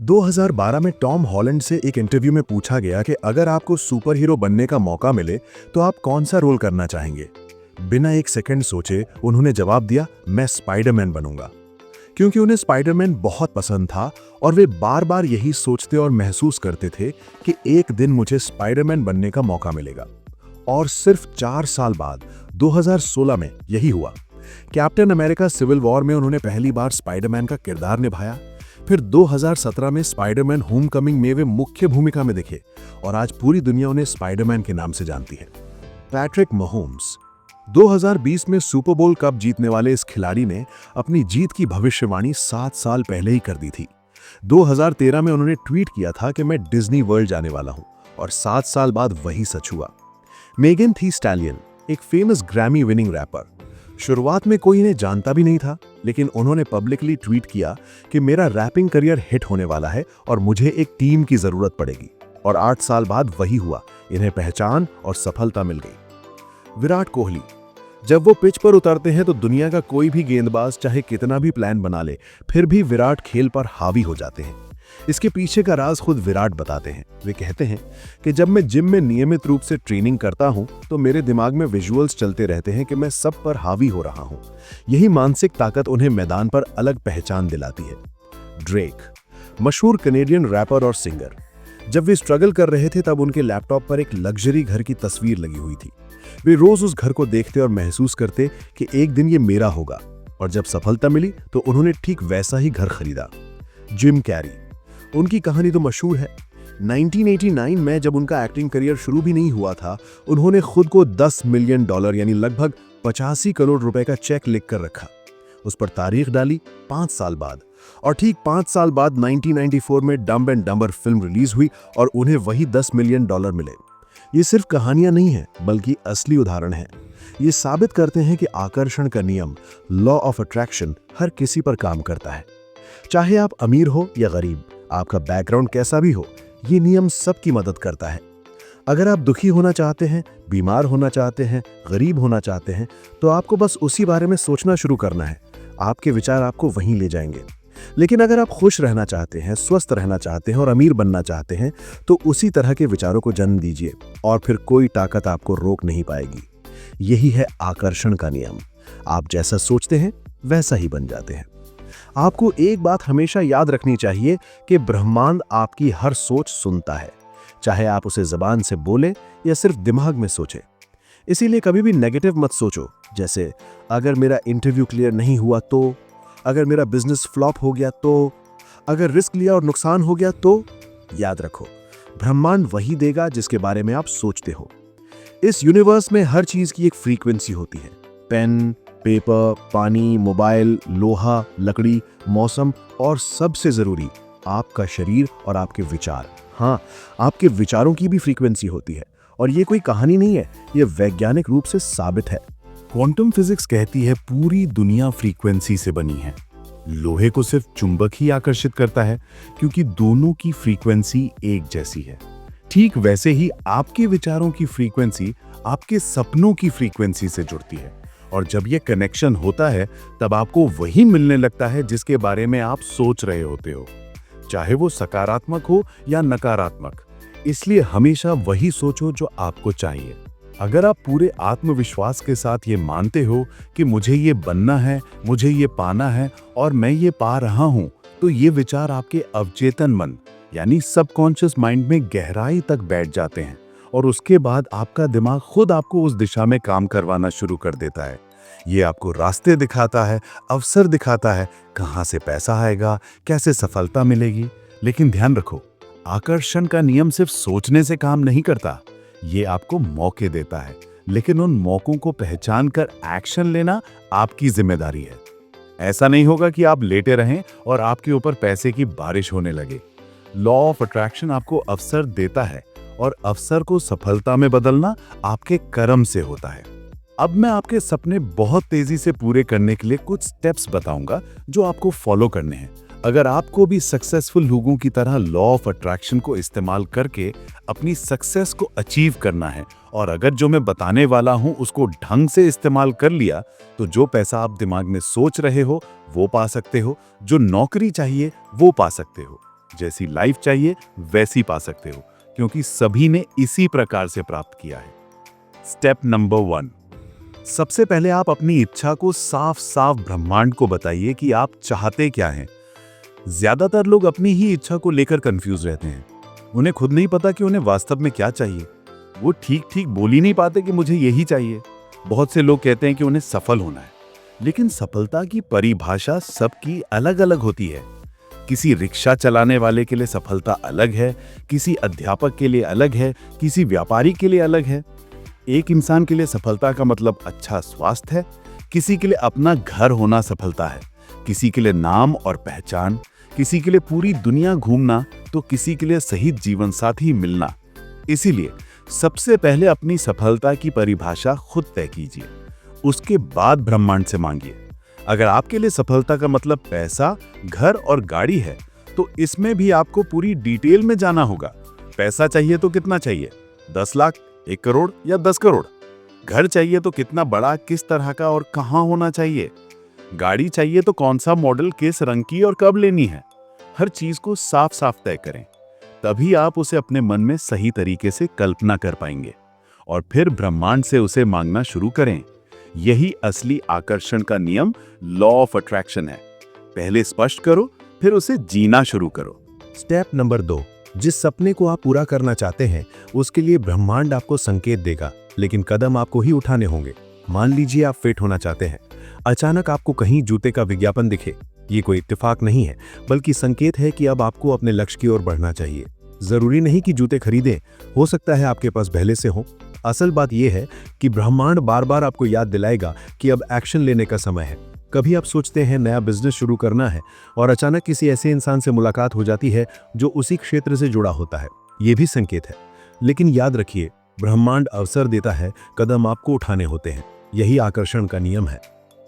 2012 में Tom Holland से एक इंटरव्यू में पूछा गया कि अगर आपको सुपर हीरो बनने का मौका मिले तो आप कौन सा रोल करना चाहेंगे। बिना एक सेकंड सोचे उन्होंने जवाब दिया, मैं स्पाइडरमैन बनूंगा। क्योंकि उन्हें स्पाइडरमैन बहुत पसंद था और वे बार बार यही सोचते और महसूस करते थे कि एक दिन मुझे स्पाइडरमैन बनने का मौका मिलेगा। और सिर्फ 4 साल बाद 2016 में यही हुआ। कैप्टन अमेरिका सिविल वॉर में उन्होंने पहली बार स्पाइडरमैन का किरदार निभाया। फिर 2017 में स्पाइडरमैन होमकमिंग में वे मुख्य भूमिका में दिखे और आज पूरी दुनिया उन्हें स्पाइडरमैन के नाम से जानती है। पैट्रिक महोम्स 2020 में सुपर बोल कप जीतने वाले इस खिलाड़ी ने अपनी जीत की भविष्यवाणी 7 साल पहले ही कर दी थी। 2013 में उन्होंने ट्वीट किया था कि मैं डिज्नी वर्ल्ड जाने वाला हूं और 7 साल बाद वही सच हुआ। मेगन थी स्टैलियन एक फेमस ग्रैमी विनिंग रैपर। शुरुआत में कोई इन्हें जानता भी नहीं था, लेकिन उन्होंने पब्लिकली ट्वीट किया कि मेरा रैपिंग करियर हिट होने वाला है और मुझे एक टीम की जरूरत पड़ेगी। और 8 साल बाद वही हुआ, इन्हें पहचान और सफलता मिल गई। विराट कोहली जब वो पिच पर उतरते हैं तो दुनिया का कोई भी गेंदबाज चाहे कितना भी प्लान बना ले, फिर भी विराट खेल पर हावी हो जाते हैं। इसके पीछे का राज खुद विराट बताते हैं। वे कहते हैं कि जब मैं जिम में नियमित रूप से ट्रेनिंग करता हूं तो मेरे दिमाग में विजुअल्स चलते रहते हैं कि मैं सब पर हावी हो रहा हूं। यही मानसिक ताकत उन्हें मैदान पर अलग पहचान दिलाती है। ड्रेक मशहूर कनेडियन रैपर और सिंगर, जब वे स्ट्रगल कर रहे थे तब उनके लैपटॉप पर एक लग्जरी घर की तस्वीर लगी हुई थी। वे रोज उस घर को देखते और महसूस करते कि एक दिन ये मेरा होगा। और जब सफलता मिली तो उन्होंने ठीक वैसा ही घर खरीदा। जिम कैरी उनकी कहानी तो मशहूर है। 1989 में जब उनका एक्टिंग करियर शुरू भी नहीं हुआ था, उन्होंने खुद को $10 मिलियन यानी लगभग 85 करोड़ रुपए का चेक लिखकर रखा। उस पर तारीख डाली 5 साल बाद और ठीक 5 साल बाद 1994 में dumb and dumber film release हुई और उन्हें वही $10 मिलियन मिले। ये सिर्फ कहानियां नहीं है बल्कि असली उदाहरण है। ये साबित करते हैं कि आकर्षण का नियम, लॉ ऑफ अट्रैक्शन, हर किसी पर काम करता है। चाहे आप अमीर हो या गरीब, आपका बैकग्राउंड कैसा भी हो, ये नियम सबकी मदद करता है। अगर आप दुखी होना चाहते हैं, बीमार होना चाहते हैं, गरीब होना चाहते हैं, तो आपको बस उसी बारे में सोचना शुरू करना है। आपके विचार आपको वहीं ले जाएंगे। लेकिन अगर आप खुश रहना चाहते हैं, स्वस्थ रहना चाहते हैं और अमीर बनना चाहते हैं, तो उसी तरह के विचारों को जन्म दीजिए और फिर कोई ताकत आपको रोक नहीं पाएगी। यही है आकर्षण का नियम। आप जैसा सोचते हैं वैसा ही बन जाते हैं। आपको एक बात हमेशा याद रखनी चाहिए कि ब्रह्मांड आपकी हर सोच सुनता है, चाहे आप उसे जबान से बोले या सिर्फ दिमाग में सोचे। इसीलिए कभी भी नेगेटिव मत सोचो, जैसे अगर मेरा इंटरव्यू क्लियर नहीं हुआ तो, अगर मेरा बिजनेस फ्लॉप हो गया तो, अगर रिस्क लिया और नुकसान हो गया तो। याद रखो, ब्रह्मांड वही देगा जिसके बारे में आप सोचते हो। इस यूनिवर्स में हर चीज की एक फ्रीक्वेंसी होती है। पेन, पेपर, पानी, मोबाइल, लोहा, लकड़ी, मौसम और सबसे जरूरी आपका शरीर और आपके विचार। हाँ, आपके विचारों की भी फ्रीक्वेंसी होती है और ये कोई कहानी नहीं है, ये वैज्ञानिक रूप से साबित है। क्वांटम फिजिक्स कहती है पूरी दुनिया फ्रीक्वेंसी से बनी है। लोहे को सिर्फ चुंबक ही आकर्षित करता है क्योंकि दोनों की फ्रीक्वेंसी एक जैसी है। ठीक वैसे ही आपके विचारों की फ्रीक्वेंसी आपके सपनों की फ्रीक्वेंसी से जुड़ती है और जब यह कनेक्शन होता है तब आपको वही मिलने लगता है जिसके बारे में आप सोच रहे होते हो, चाहे वो सकारात्मक हो या नकारात्मक। इसलिए हमेशा वही सोचो जो आपको चाहिए। अगर आप पूरे आत्मविश्वास के साथ ये मानते हो कि मुझे ये बनना है, मुझे ये पाना है और मैं ये पा रहा हूं, तो ये विचार आपके अवचेतन मन यानी सबकॉन्शियस माइंड में गहराई तक बैठ जाते हैं और उसके बाद आपका दिमाग खुद आपको उस दिशा में काम करवाना शुरू कर देता है। ये आपको रास्ते दिखाता है, अवसर दिखाता है, कहां से पैसा आएगा, कैसे सफलता मिलेगी। लेकिन ध्यान रखो, आकर्षण का नियम सिर्फ सोचने से काम नहीं करता। ये आपको मौके देता है, लेकिन उन मौकों को पहचान कर एक्शन लेना आपकी जिम्मेदारी है। ऐसा नहीं होगा कि आप लेटे रहें और आपके ऊपर पैसे की बारिश होने लगे। लॉ ऑफ अट्रैक्शन आपको अवसर देता है और अवसर को सफलता में बदलना आपके कर्म से होता है। अब मैं आपके सपने बहुत तेजी से पूरे करने के लिए कुछ स्टेप्स बताऊंगा जो आपको फॉलो करने हैं। अगर आपको भी सक्सेसफुल लोगों की तरह लॉ ऑफ अट्रैक्शन को इस्तेमाल करके अपनी सक्सेस को अचीव करना है और अगर जो मैं बताने वाला हूं उसको ढंग से इस्तेमाल कर लिया, तो जो पैसा आप दिमाग में सोच रहे हो वो पा सकते हो, जो नौकरी चाहिए वो पा सकते हो, जैसी लाइफ चाहिए वैसी पा सकते हो, क्योंकि सभी ने इसी प्रकार से प्राप्त किया है। स्टेप नंबर 1, सबसे पहले आप अपनी इच्छा को साफ साफ ब्रह्मांड को बताइए कि आप चाहते क्या हैं। ज्यादातर लोग अपनी ही इच्छा को लेकर कंफ्यूज रहते हैं। उन्हें खुद नहीं पता कि उन्हें वास्तव में क्या चाहिए। वो ठीक ठीक बोल ही नहीं पाते कि मुझे यही चाहिए। बहुत से लोग कहते हैं कि उन्हें सफल होना है, लेकिन सफलता की परिभाषा सबकी अलग अलग होती है। किसी रिक्शा चलाने वाले के लिए सफलता अलग है, किसी अध्यापक के लिए अलग है, किसी व्यापारी के लिए अलग है। एक इंसान के लिए सफलता का मतलब अच्छा स्वास्थ्य है, किसी के लिए अपना घर होना सफलता है, किसी के लिए नाम और पहचान, किसी के लिए पूरी दुनिया घूमना, तो किसी के लिए सही जीवन साथी मिलना। इसीलिए सबसे पहले अपनी सफलता की परिभाषा खुद तय कीजिए, उसके बाद ब्रह्मांड से मांगिए। अगर आपके लिए सफलता का मतलब पैसा, घर और गाड़ी है, तो इसमें भी आपको पूरी डिटेल में जाना होगा। पैसा चाहिए तो कितना चाहिए? 10 लाख, 1 करोड़ या 10 करोड़? घर चाहिए तो कितना बड़ा, किस तरह का और कहां होना चाहिए? गाड़ी चाहिए तो कौन सा मॉडल, किस रंग की और कब लेनी है? हर चीज को साफ साफ तय करें, तभी आप उसे अपने मन में सही तरीके से कल्पना कर पाएंगे और फिर ब्रह्मांड से उसे मांगना शुरू करें। यही असली आकर्षण का नियम, लॉ ऑफ अट्रैक्शन है। पहले स्पष्ट करो, फिर उसे जीना शुरू करो। स्टेप नंबर 2, जिस सपने को आप पूरा करना चाहते हैं उसके लिए ब्रह्मांड आपको संकेत देगा, लेकिन कदम आपको ही उठाने होंगे। मान लीजिए आप फिट होना चाहते हैं, अचानक आपको कहीं जूते का विज्ञापन दिखे। ये कोई इत्तेफाक नहीं है, बल्कि संकेत है कि अब आपको अपने लक्ष्य की ओर बढ़ना चाहिए। जरूरी नहीं कि जूते खरीदें, हो सकता है आपके पास पहले से हो। असल बात यह है कि ब्रह्मांड बार बार आपको याद दिलाएगा कि अब एक्शन लेने का समय है। कभी आप सोचते हैं नया बिजनेस शुरू करना है और अचानक किसी ऐसे इंसान से मुलाकात हो जाती है जो उसी क्षेत्र से जुड़ा होता है। ये भी संकेत है, लेकिन याद रखिए, ब्रह्मांड अवसर देता है, कदम आपको उठाने होते हैं। यही आकर्षण का नियम है।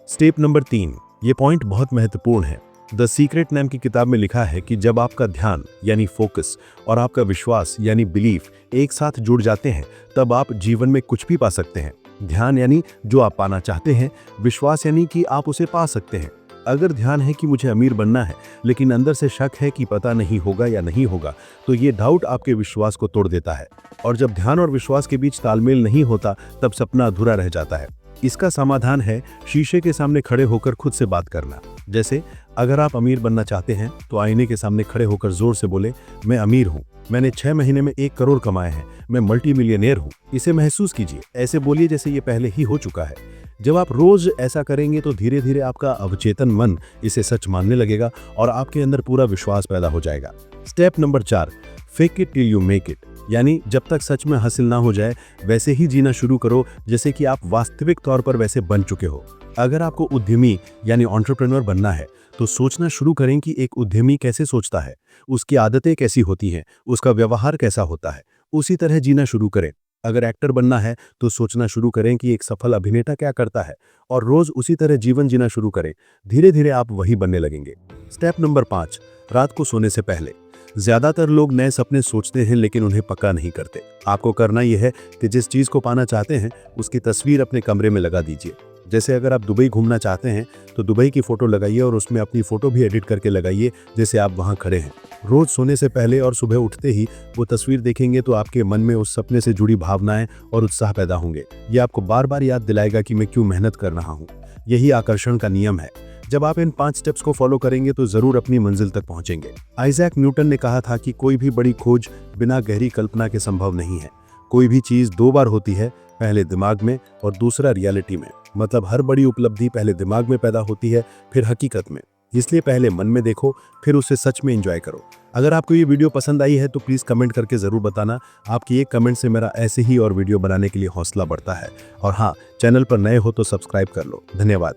स्टेप नंबर 3, ये पॉइंट बहुत महत्वपूर्ण है। द सीक्रेट नाम की किताब में लिखा है कि जब आपका ध्यान यानी फोकस और आपका विश्वास यानी बिलीफ एक साथ जुड़ जाते हैं, तब आप जीवन में कुछ भी पा सकते हैं। ध्यान यानी जो आप पाना चाहते हैं, विश्वास यानी कि आप उसे पा सकते हैं। अगर ध्यान है कि मुझे अमीर बनना है, लेकिन अंदर से शक है कि पता नहीं होगा या नहीं होगा, तो ये डाउट आपके विश्वास को तोड़ देता है। और जब ध्यान और विश्वास के बीच तालमेल नहीं होता, तब सपना अधूरा रह जाता है। इसका समाधान है शीशे के सामने खड़े होकर खुद से बात करना। जैसे अगर आप अमीर बनना चाहते हैं तो आईने के सामने खड़े होकर जोर से बोले, मैं अमीर हूँ, मैंने 6 महीने में 1 करोड़ कमाए हैं, मैं मल्टी मिलियनेयर हूँ। इसे महसूस कीजिए, ऐसे बोलिए जैसे ये पहले ही हो चुका है। जब आप रोज ऐसा करेंगे तो धीरे धीरे आपका अवचेतन मन इसे सच मानने लगेगा और आपके अंदर पूरा विश्वास पैदा हो जाएगा। Step number 4, fake it till you make it, यानी जब तक सच में हासिल ना हो जाए वैसे ही जीना शुरू करो जैसे कि आप वास्तविक तौर पर वैसे बन चुके हो। अगर आपको उद्यमी यानी एंटरप्रेन्योर बनना है तो सोचना शुरू करें कि एक उद्यमी कैसे सोचता है, उसकी आदतें कैसी होती हैं, उसका व्यवहार कैसा होता है, उसी तरह जीना शुरू करें। अगर एक्टर बनना है तो सोचना शुरू करें कि एक सफल अभिनेता क्या करता है और रोज उसी तरह जीवन जीना शुरू करें। धीरे धीरे आप वही बनने लगेंगे। स्टेप नंबर 5, रात को सोने से पहले। ज्यादातर लोग नए सपने सोचते हैं लेकिन उन्हें पक्का नहीं करते। आपको करना यह है कि जिस चीज को पाना चाहते हैं उसकी तस्वीर अपने कमरे में लगा दीजिए। जैसे अगर आप दुबई घूमना चाहते हैं तो दुबई की फोटो लगाइए और उसमें अपनी फोटो भी एडिट करके लगाइए जैसे आप वहां खड़े हैं। रोज सोने से पहले और सुबह उठते ही वो तस्वीर देखेंगे तो आपके मन में उस सपने से जुड़ी भावनाएं और उत्साह पैदा होंगे। ये आपको बार बार याद दिलाएगा कि मैं क्यों मेहनत कर रहा हूँ। यही आकर्षण का नियम है। जब आप इन 5 स्टेप्स को फॉलो करेंगे तो जरूर अपनी मंजिल तक पहुंचेंगे। आइजैक न्यूटन ने कहा था कि कोई भी बड़ी खोज बिना गहरी कल्पना के संभव नहीं है। कोई भी चीज 2 बार होती है, पहले दिमाग में और दूसरा रियलिटी में। मतलब हर बड़ी उपलब्धि पहले दिमाग में पैदा होती है, फिर हकीकत में। इसलिए पहले मन में देखो, फिर उसे सच में एंजॉय करो। अगर आपको ये वीडियो पसंद आई है तो प्लीज़ कमेंट करके ज़रूर बताना। आपकी एक कमेंट से मेरा ऐसे ही और वीडियो बनाने के लिए हौसला बढ़ता है। और हाँ, चैनल पर नए हो तो सब्सक्राइब कर लो। धन्यवाद।